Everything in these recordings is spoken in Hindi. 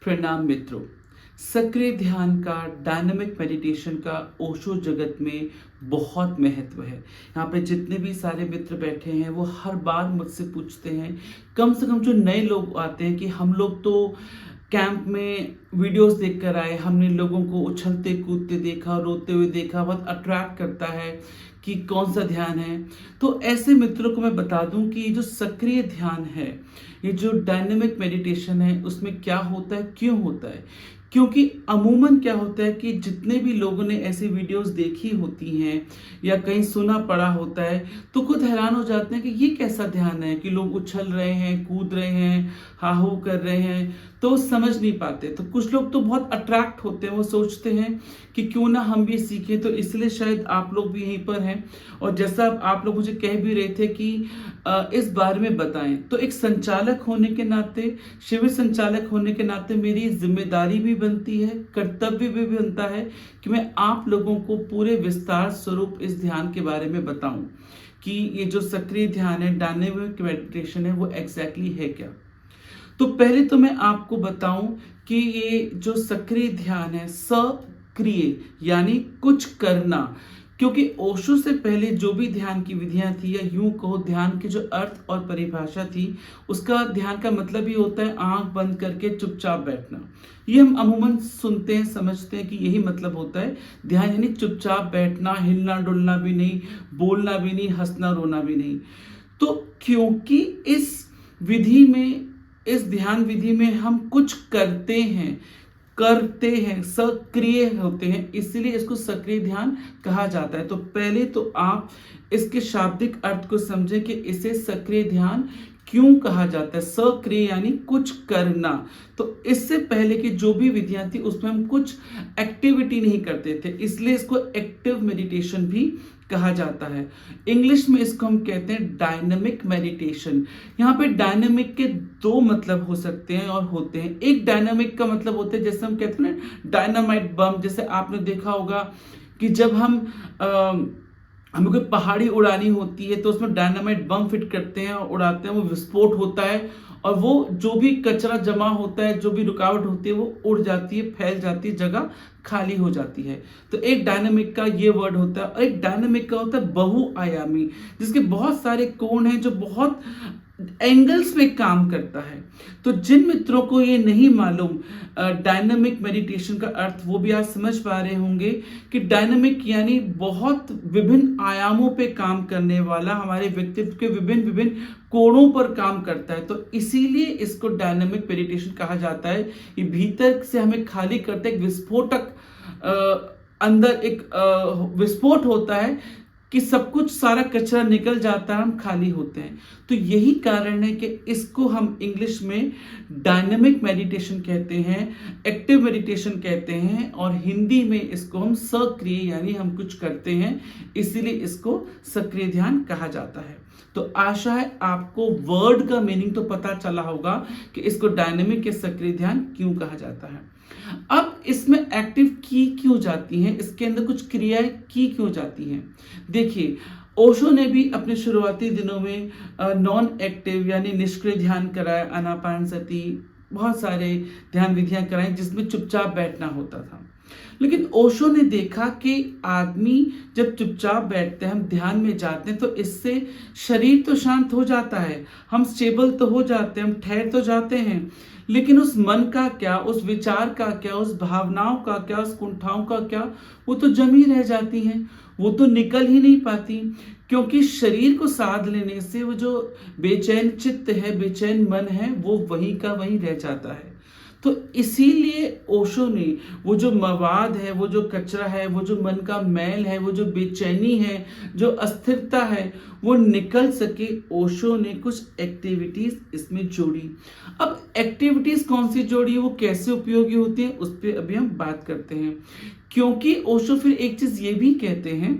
प्रणाम मित्रों। सक्रिय ध्यान का, डायनामिक मेडिटेशन का ओशो जगत में बहुत महत्व है। यहाँ पे जितने भी सारे मित्र बैठे हैं वो हर बार मुझसे पूछते हैं, कम से कम जो नए लोग आते हैं, कि हम लोग तो कैंप में वीडियोस देख कर आए, हमने लोगों को उछलते कूदते देखा, रोते हुए देखा, बहुत अट्रैक्ट करता है कि कौन सा ध्यान है। तो ऐसे मित्रों को मैं बता दूं कि ये जो सक्रिय ध्यान है, ये जो डायनेमिक मेडिटेशन है, उसमें क्या होता है, क्यों होता है। क्योंकि अमूमन क्या होता है कि जितने भी लोगों ने ऐसी वीडियोस देखी होती हैं या कहीं सुना पढ़ा होता है, तो खुद हैरान हो जाते हैं कि ये कैसा ध्यान है कि लोग उछल रहे हैं, कूद रहे हैं, हाहू कर रहे हैं, तो समझ नहीं पाते। तो कुछ लोग तो बहुत अट्रैक्ट होते हैं, वो सोचते हैं कि क्यों ना हम भी सीखें। तो इसलिए शायद आप लोग भी यहीं पर हैं। और जैसा आप लोग मुझे कह भी रहे थे कि इस बारे में बताएं, तो एक संचालक होने के नाते, शिविर संचालक होने के नाते मेरी जिम्मेदारी भी बनती है, कर्तव्य भी बनता है कि मैं आप लोगों को पूरे विस्तार स्वरूप इस ध्यान के बारे में बताऊं कि ये जो सक्रिय ध्यान है, डायनेमिक मेडिटेशन है, वो एग्जैक्टली है क्या। तो पहले तो मैं आपको बताऊं कि ये जो सक्रिय ध्यान है, सक्रिय यानी कुछ करना। क्योंकि ओशो से पहले जो भी ध्यान की विधियां थी, या यूं कहो ध्यान की जो अर्थ और परिभाषा थी, उसका ध्यान का मतलब ही होता है आंख बंद करके चुपचाप बैठना। ये हम अमूमन सुनते हैं, समझते हैं कि यही मतलब होता है ध्यान, यानी चुपचाप बैठना, हिलना डुलना भी नहीं, बोलना भी नहीं, हंसना रोना भी नहीं। तो क्योंकि इस विधि में, इस ध्यान विधि में हम कुछ करते हैं, सक्रिय होते हैं, इसलिए इसको सक्रिय ध्यान कहा जाता है। तो पहले तो आप इसके शाब्दिक अर्थ को समझें कि इसे सक्रिय ध्यान क्यों कहा जाता है। सक्रिय यानी कुछ करना। तो इससे पहले की जो भी विधियां थी उसमें हम कुछ एक्टिविटी नहीं करते थे, इसलिए इसको एक्टिव मेडिटेशन भी कहा जाता है। इंग्लिश में इसको हम कहते हैं डायनामिक मेडिटेशन। यहाँ पे डायनामिक के दो मतलब हो सकते हैं और होते हैं। एक डायनामिक का मतलब होता है, जैसे हम कहते हैं ना डायनामाइट बम। जैसे आपने देखा होगा कि जब हमें कोई पहाड़ी उड़ानी होती है तो उसमें डायनामाइट बम फिट करते हैं और उड़ाते हैं, वो विस्फोट होता है और वो जो भी कचरा जमा होता है, जो भी रुकावट होती है, वो उड़ जाती है, फैल जाती है, जगह खाली हो जाती है। तो एक डायनामिक का ये वर्ड होता है। और एक डायनामिक का होता है बहुआयामी, जिसके बहुत सारे कोण हैं, जो बहुत एंगल्स में काम करता है। तो जिन मित्रों को ये नहीं मालूम डायनामिक मेडिटेशन का अर्थ, वो भी आज समझ पा रहे होंगे कि डायनामिक यानी बहुत विभिन्न आयामों पे काम करने वाला, हमारे व्यक्तित्व के विभिन्न विभिन्न कोणों पर काम करता है। तो इसीलिए इसको डायनामिक मेडिटेशन कहा जाता है। ये भीतर से हमें खाली करते, एक विस्फोटक अंदर एक विस्फोट होता है कि सब कुछ, सारा कचरा निकल जाता है, हम खाली होते हैं। तो यही कारण है कि इसको हम इंग्लिश में डायनामिक मेडिटेशन कहते हैं, एक्टिव मेडिटेशन कहते हैं, और हिंदी में इसको हम सक्रिय यानी हम कुछ करते हैं, इसीलिए इसको सक्रिय ध्यान कहा जाता है। तो आशा है आपको वर्ड का मीनिंग तो पता चला होगा कि इसको डायनामिक या सक्रिय ध्यान क्यों कहा जाता है। अब इसमें एक्टिव की क्यों जाती हैं, इसके अंदर कुछ क्रियाएं की क्यों जाती हैं। देखिए, ओशो ने भी अपने शुरुआती दिनों में नॉन एक्टिव यानी निष्क्रिय ध्यान कराया, आनापानसति, बहुत सारे ध्यान विधियां कराई जिसमें चुपचाप बैठना होता था। लेकिन ओशो ने देखा कि आदमी जब चुपचाप बैठते हैं, हम ध्यान में जाते हैं, तो इससे शरीर तो शांत हो जाता है, हम स्टेबल तो हो जाते हैं, हम ठहर तो जाते हैं, लेकिन उस मन का क्या, उस विचार का क्या, उस भावनाओं का क्या, उस कुंठाओं का क्या, वो तो जमी रह जाती हैं, वो तो निकल ही नहीं पाती। क्योंकि शरीर को साध लेने से वो जो बेचैन चित्त है, बेचैन मन है, वो वहीं का वहीं रह जाता है। तो इसीलिए ओशो ने वो जो मवाद है, वो जो कचरा है, वो जो मन का मैल है, वो जो बेचैनी है, जो अस्थिरता है, वो निकल सके, ओशो ने कुछ एक्टिविटीज इसमें जोड़ी। अब एक्टिविटीज कौन सी जोड़ी, वो कैसे उपयोगी होती है, उस पर अभी हम बात करते हैं। क्योंकि ओशो फिर एक चीज ये भी कहते हैं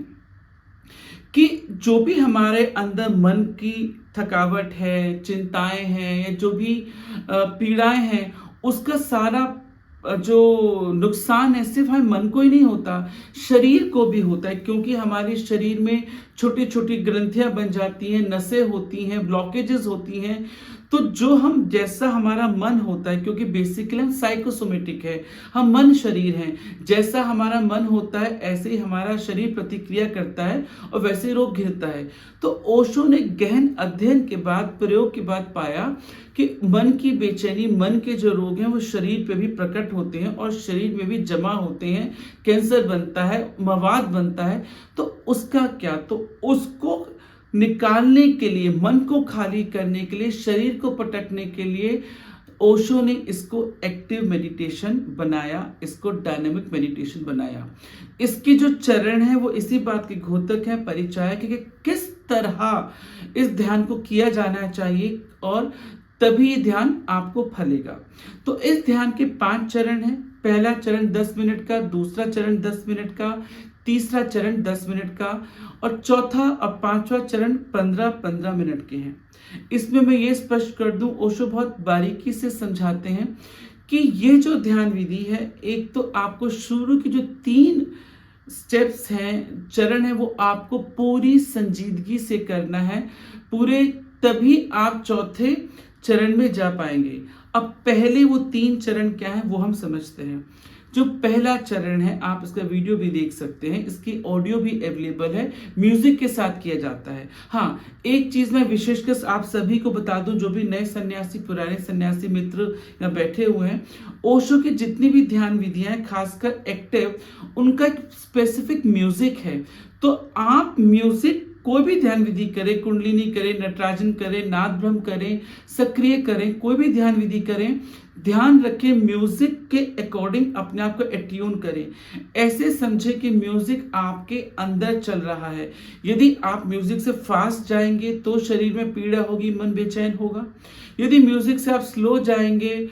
कि जो भी हमारे अंदर मन की थकावट है, चिंताएं हैं, या जो भी पीड़ाएं हैं, उसका सारा जो नुकसान है सिर्फ हमारे मन को ही नहीं होता, शरीर को भी होता है। क्योंकि हमारे शरीर में छोटी छोटी ग्रंथियां बन जाती हैं, नसें होती हैं, ब्लॉकेजेस होती हैं। तो जो हम जैसा हमारा मन होता है, क्योंकि बेसिकली हम साइकोसोमेटिक है, हम मन शरीर हैं, जैसा हमारा मन होता है ऐसे ही हमारा शरीर प्रतिक्रिया करता है और वैसे ही रोग घिरता है। तो ओशो ने गहन अध्ययन के बाद, प्रयोग के बाद पाया कि मन की बेचैनी, मन के जो रोग हैं वो शरीर पे भी प्रकट होते हैं और शरीर में भी जमा होते हैं, कैंसर बनता है, मवाद बनता है। तो उसका क्या, तो उसको निकालने के लिए, मन को खाली करने के लिए, शरीर को पटकने के लिए ओशो ने इसको एक्टिव मेडिटेशन बनाया, इसको डायनामिक मेडिटेशन बनाया। इसके जो चरण है वो इसी बात के घोतक है, परिचायक है कि किस तरह इस ध्यान को किया जाना चाहिए और तभी ध्यान आपको फलेगा। तो इस ध्यान के 5 चरण हैं। पहला चरण 10 मिनट का, दूसरा चरण 10 मिनट का, तीसरा चरण 10 मिनट का और चौथा और 5वां चरण 15-15 मिनट के हैं। इसमें मैं ये स्पष्ट कर दूं, ओशो बहुत बारीकी से समझाते हैं कि ये जो ध्यान विधि है, एक तो आपको शुरू की जो 3 स्टेप्स हैं, चरण है, वो आपको पूरी संजीदगी से करना है पूरे, तभी आप चौथे चरण में जा पाएंगे। अब पहले वो 3 चरण क्या है वो हम समझते हैं। जो पहला चरण है, आप इसका वीडियो भी देख सकते हैं, इसकी ऑडियो भी अवेलेबल है, म्यूजिक के साथ किया जाता है। हाँ, एक चीज मैं विशेषकर आप सभी को बता दूं, जो भी नए सन्यासी, पुराने सन्यासी मित्र यहाँ बैठे हुए हैं, ओशो की जितनी भी ध्यान विधियां हैं, खासकर एक्टिव, उनका एक स्पेसिफिक म्यूजिक है। तो आप म्यूजिक कोई भी ध्यान विधि करें, कुंडलिनी करें, नटराजन करें, नाद ब्रह्म करें, सक्रिय करें, कोई भी ध्यान विधि करें, ध्यान रखें म्यूजिक के अकॉर्डिंग अपने आप को एट्यून करें। ऐसे समझे कि म्यूजिक आपके अंदर चल रहा है। यदि आप म्यूजिक से फास्ट जाएंगे तो शरीर में पीड़ा होगी, मन बेचैन होगा। यदि म्यूजिक से आप स्लो जाएंगे,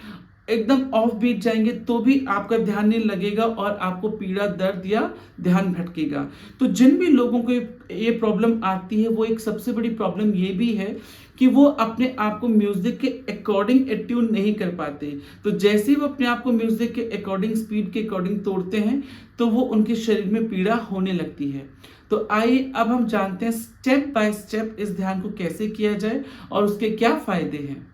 एकदम ऑफ बीट जाएंगे, तो भी आपका ध्यान नहीं लगेगा और आपको पीड़ा, दर्द या ध्यान भटकेगा। तो जिन भी लोगों को ये प्रॉब्लम आती है, वो एक सबसे बड़ी प्रॉब्लम ये भी है कि वो अपने आप को म्यूजिक के अकॉर्डिंग एट्यून नहीं कर पाते। तो जैसे ही वो अपने आप को म्यूजिक के अकॉर्डिंग, स्पीड के अकॉर्डिंग तोड़ते हैं, तो वो उनके शरीर में पीड़ा होने लगती है। तो आइए अब हम जानते हैं स्टेप बाय स्टेप इस ध्यान को कैसे किया जाए और उसके क्या फायदे हैं।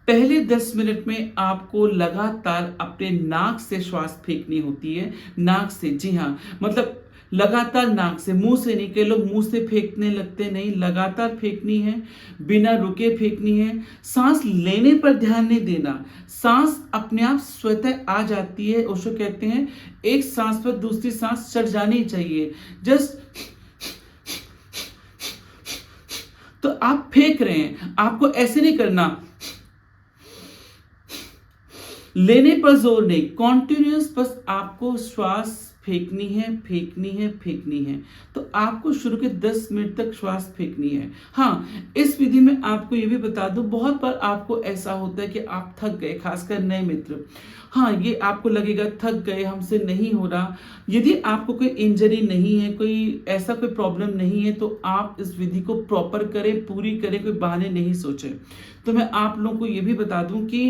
पहले 10 मिनट में आपको लगातार अपने नाक से श्वास फेंकनी होती है। नाक से, जी हाँ, मतलब लगातार नाक से, मुंह से नहीं। कई लोग मुंह से फेंकने लगते, नहीं, लगातार फेंकनी है, बिना रुके फेंकनी है। सांस लेने पर ध्यान नहीं देना, सांस अपने आप स्वतः आ जाती है। ओशो कहते हैं एक सांस पर दूसरी सांस चढ़ जानी चाहिए। जस्ट तो आप फेंक रहे हैं, आपको ऐसे नहीं करना, लेने पर जोर नहीं, कॉन्टिन्यूस बस आपको श्वास फेंकनी है, फेंकनी है, फेंकनी है। तो आपको शुरू के 10 मिनट तक श्वास फेंकनी है। हाँ, इस विधि में आपको ये भी बता दूं, बहुत बार आपको ऐसा होता है कि आप थक गए, खासकर नए मित्र। हाँ, ये आपको लगेगा थक गए, हमसे नहीं हो रहा। यदि आपको कोई इंजरी नहीं है, कोई ऐसा कोई प्रॉब्लम नहीं है, तो आप इस विधि को प्रॉपर करें, पूरी करें, कोई बहाने नहीं सोचें। तो मैं आप लोगों को ये भी बता दूं कि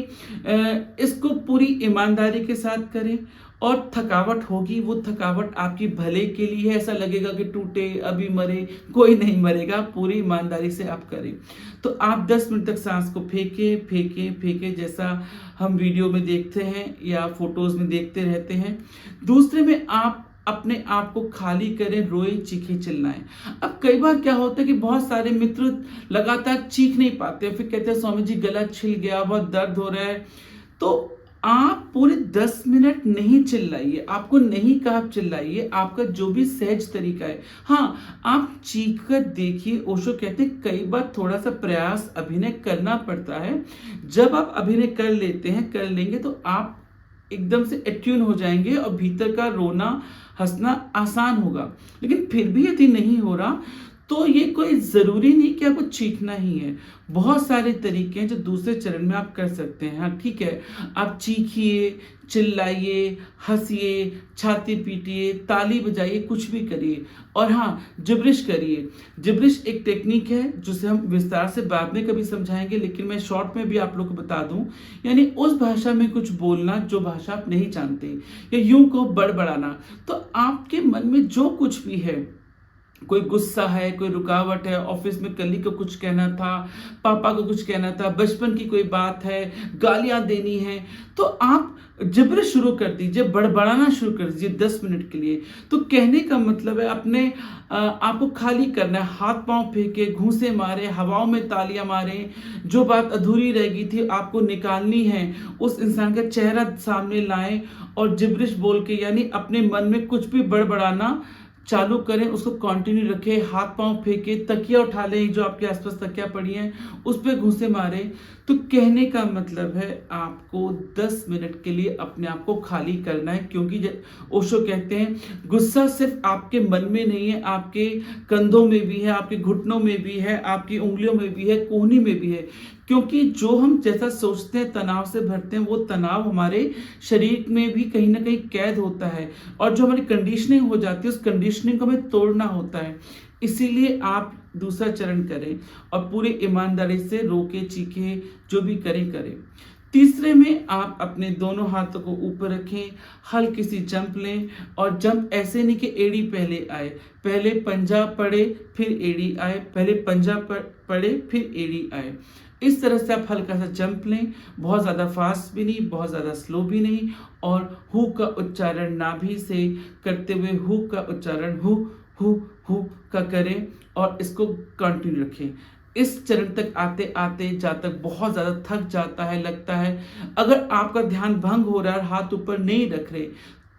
इसको पूरी ईमानदारी के साथ करें और थकावट होगी, वो थकावट आपकी भले के लिए है। ऐसा लगेगा कि टूटे, अभी मरे, कोई नहीं मरेगा, पूरी ईमानदारी से आप करें। तो आप 10 मिनट तक सांस को फेंके फेंके फेंके, जैसा हम वीडियो में देखते हैं या फोटोज में देखते रहते हैं। दूसरे में आप अपने आप को खाली करें, रोए, चीखे, चिल्लाएं। अब कई बार क्या होता है कि बहुत सारे मित्र लगातार चीख नहीं पाते, फिर कहते हैं स्वामी जी गला छिल गया, बहुत दर्द हो रहा है। तो आप पूरे 10 मिनट नहीं चिल्लाइए, आपको नहीं कहा आप चिल्लाइए, आपका जो भी सहज तरीका है। हाँ, आप चीख कर देखिए। ओशो कहते हैं कई बार थोड़ा सा प्रयास, अभिनय करना पड़ता है। जब आप अभिनय कर लेते हैं, कर लेंगे, तो आप एकदम से एट्यून हो जाएंगे और भीतर का रोना, हंसना आसान होगा। लेकिन फिर भी यदि नहीं हो रहा, तो ये कोई ज़रूरी नहीं कि आपको चीखना ही है। बहुत सारे तरीके हैं जो दूसरे चरण में आप कर सकते हैं। हाँ, ठीक है, आप चीखिए, चिल्लाइए, हंसिए, छाती पीटिए, ताली बजाइए, कुछ भी करिए। और हाँ, जिब्रिश करिए। जिब्रिश एक टेक्निक है जिसे हम विस्तार से बाद में कभी समझाएंगे, लेकिन मैं शॉर्ट में भी आप लोग को बता दूं। यानी उस भाषा में कुछ बोलना जो भाषा आप नहीं जानते, या यूं को बड़बड़ाना। तो आपके मन में जो कुछ भी है कोई गुस्सा है, कोई रुकावट है, ऑफिस में कलीग को कुछ कहना था, पापा को कुछ कहना था, बचपन की कोई बात है, गालियाँ देनी है, तो आप जिब्र शुरू कर दीजिए, बड़बड़ाना शुरू कर दीजिए 10 मिनट के लिए। तो कहने का मतलब है अपने आपको खाली करना है, हाथ-पाँव फेंके, घूँसे मारे, हवाओं में तालियाँ मारें, जो बात अधूरी रह गई थी आपको निकालनी है, उस इंसान का चेहरा सामने लाएँ और जिब्रिश बोल के यानी अपने मन में कुछ भी बड़बड़ाना चालू करें, उसको कंटिन्यू रखें, हाथ-पाँव फेंकें, तकिया उठा लें, जो आपके आस-पास तकिया पड़ी हैं, उस पे घूँसे मारें। तो कहने का मतलब है आपको 10 मिनट के लिए अपने आप को खाली करना है, क्योंकि ओशो कहते हैं गुस्सा सिर्फ आपके मन में नहीं है, आपके कंधों में भी है, आपके घुटनों में भी है, आपकी उँगलियों में भी है, कोहनी में भी है। क्योंकि जो हम जैसा सोचते हैं, तनाव से भरते हैं, वो तनाव हमारे शरीर में भी कहीं न कहीं कैद होता है और जो हमारी कंडीशनिंग हो जाती है, उस कंडीशनिंग को हमें तोड़ना होता है। इसीलिए आप दूसरा चरण करें और पूरी ईमानदारी से रोके, चीखें, जो भी करें। तीसरे में आप अपने दोनों हाथों को ऊपर रखें, हल्की सी जंप लें और जंप ऐसे नहीं कि एड़ी पहले आए, पहले पंजा पड़े फिर एड़ी आए, पहले पंजा पड़े फिर एड़ी आए। इस तरह से आप हल्का सा जंप लें, बहुत ज़्यादा फास्ट भी नहीं, बहुत ज़्यादा स्लो भी नहीं, और हु का उच्चारण नाभि से करते हुए हु का उच्चारण हु हु हु का करें और इसको कंटिन्यू रखें। इस चरण तक आते-आते जहाँ तक बहुत ज़्यादा थक जाता है, लगता है अगर आपका ध्यान भंग हो रहा है और हाथ ऊपर नहीं रख रहे,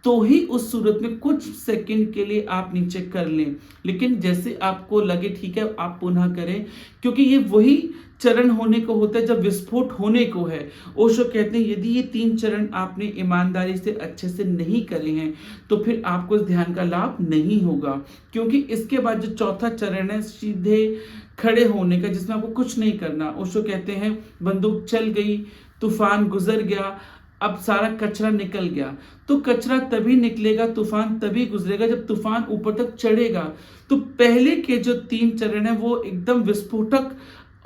तो ही उस सूरत में कुछ सेकंड के लिए आप नीचे कर लें। लेकिन जैसे आपको लगे ठीक है, आप पुनः करें, क्योंकि ये वही चरण होने को होता है जब विस्फोट होने को है। ओशो कहते हैं यदि ये 3 चरण आपने ईमानदारी से अच्छे से नहीं करे हैं, तो फिर आपको इस ध्यान का लाभ नहीं होगा। क्योंकि इसके बाद जो चौथा चरण है सीधे खड़े होने का, जिसमें आपको कुछ नहीं करना। ओशो कहते हैं बंदूक चल गई, तूफान गुजर गया, अब सारा कचरा निकल गया। तो कचरा तभी निकलेगा, तूफान तभी गुजरेगा जब तूफान ऊपर तक चढ़ेगा। तो पहले के जो 3 चरण है वो एकदम विस्फोटक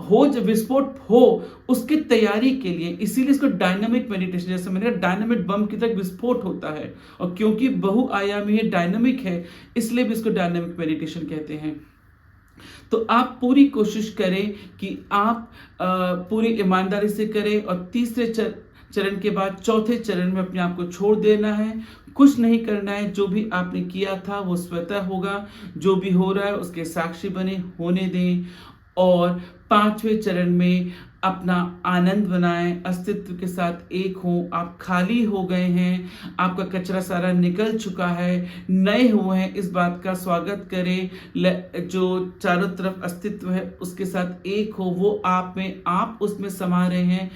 हो, जब विस्फोट हो उसकी तैयारी के लिए, इसीलिए इसको डायनामिक मेडिटेशन, जैसे मैंने कहा डायनामिक बम की तरह विस्फोट होता है, और क्योंकि बहुआयामी है, डायनामिक है, इसलिए भी इसको डायनामिक मेडिटेशन कहते हैं। तो आप पूरी कोशिश करें कि आप पूरी ईमानदारी से करें और तीसरे चरण के बाद चौथे चरण में अपने आप को छोड़ देना है, कुछ नहीं करना है। जो भी आपने किया था वो स्वतः होगा, जो भी हो रहा है उसके साक्षी बने, होने दें। और 5वें चरण में अपना आनंद बनाएं, अस्तित्व के साथ एक हों, आप खाली हो गए हैं, आपका कचरा सारा निकल चुका है, नए हुए हैं, इस बात का स्वागत करें। जो चारों तरफ अस्तित्व है उसके साथ एक हो, वो आप में, आप उसमें समा रहे हैं।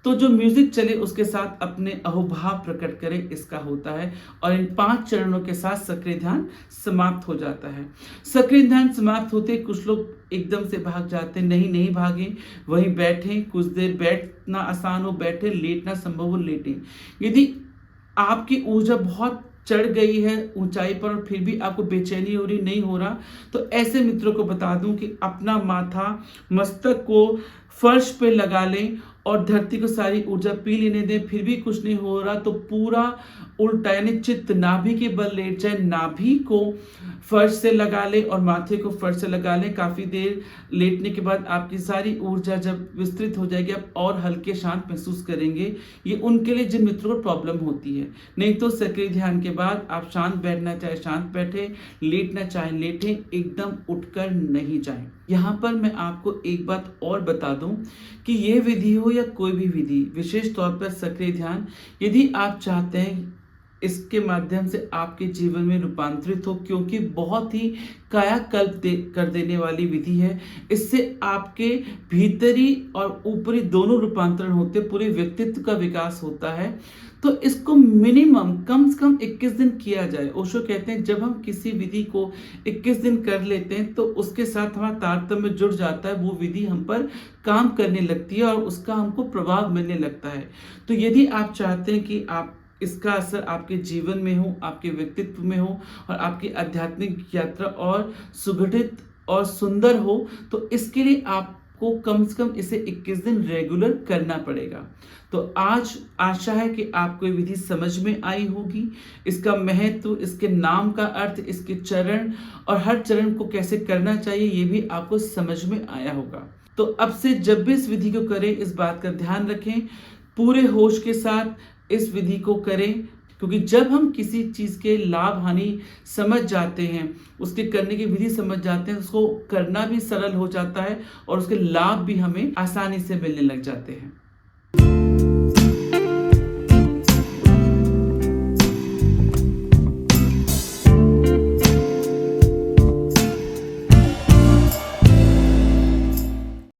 तो जो म्यूजिक चले उसके साथ अपने अहोभाव प्रकट करें, इसका होता है। और इन 5 चरणों के साथ सक्रिय ध्यान समाप्त हो जाता है। सक्रिय ध्यान समाप्त होते कुछ लोग एकदम से भाग जाते, नहीं भागें, वहीं बैठें, कुछ देर बैठना आसान हो बैठे, लेटना संभव हो लेटें। यदि आपकी ऊर्जा बहुत चढ़ गई है ऊंचाई पर और फिर भी आपको बेचैनी हो रही, नहीं हो रहा, तो ऐसे मित्रों को बता दूं कि अपना माथा मस्तक को फर्श पे लगा लें और धरती को सारी ऊर्जा पी लेने दें, फिर भी कुछ नहीं हो रहा तो पूरा उल्टा यानी चित्त नाभि के बल लेट जाए, नाभि को फर्श से लगा लें और माथे को फर्श से लगा लें। काफ़ी देर लेटने के बाद आपकी सारी ऊर्जा जब विस्तृत हो जाएगी, आप और हल्के शांत महसूस करेंगे। ये उनके लिए जिन मित्रों को प्रॉब्लम होती है। नहीं तो सक्रिय ध्यान के बाद आप शांत बैठना चाहे शांत बैठे, लेटना चाहे लेटें, एकदम उठकर नहीं जाएं। यहाँ पर मैं आपको एक बात और बता दूं कि ये विधि हो या कोई भी विधि, विशेष तौर पर सक्रिय ध्यान, यदि आप चाहते हैं इसके माध्यम से आपके जीवन में रूपांतरित हो, क्योंकि बहुत ही कायाकल्प कर देने वाली विधि है। इससे आपके भीतरी और ऊपरी दोनों रूपांतरण होते, पूरे व्यक्तित्व का विकास होता है। तो इसको मिनिमम कम से कम 21 दिन किया जाए। ओशो कहते हैं जब हम किसी विधि को 21 दिन कर लेते हैं तो उसके साथ हमारा तारतम्य जुड़ जाता है, वो विधि हम पर काम करने लगती है और उसका हमको प्रभाव मिलने लगता है। तो यदि आप चाहते हैं कि आप इसका असर आपके जीवन में हो, आपके व्यक्तित्व में हो और आपकी आध्यात्मिक यात्रा और सुगठित और सुंदर हो, तो इसके लिए आप आपको कम से कम इसे 21 दिन रेगुलर करना पड़ेगा। तो आज आशा है कि आपको ये विधि समझ में आई होगी। इसका महत्व, इसके नाम का अर्थ, इसके चरण और हर चरण को कैसे करना चाहिए ये भी आपको समझ में आया होगा। तो अब से जब भी इस विधि को करें, इस बात का ध्यान रखें, पूरे होश के साथ इस विधि को करें, क्योंकि जब हम किसी चीज के लाभ हानि समझ जाते हैं, उसके करने की विधि समझ जाते हैं, उसको करना भी सरल हो जाता है और उसके लाभ भी हमें आसानी से मिलने लग जाते हैं।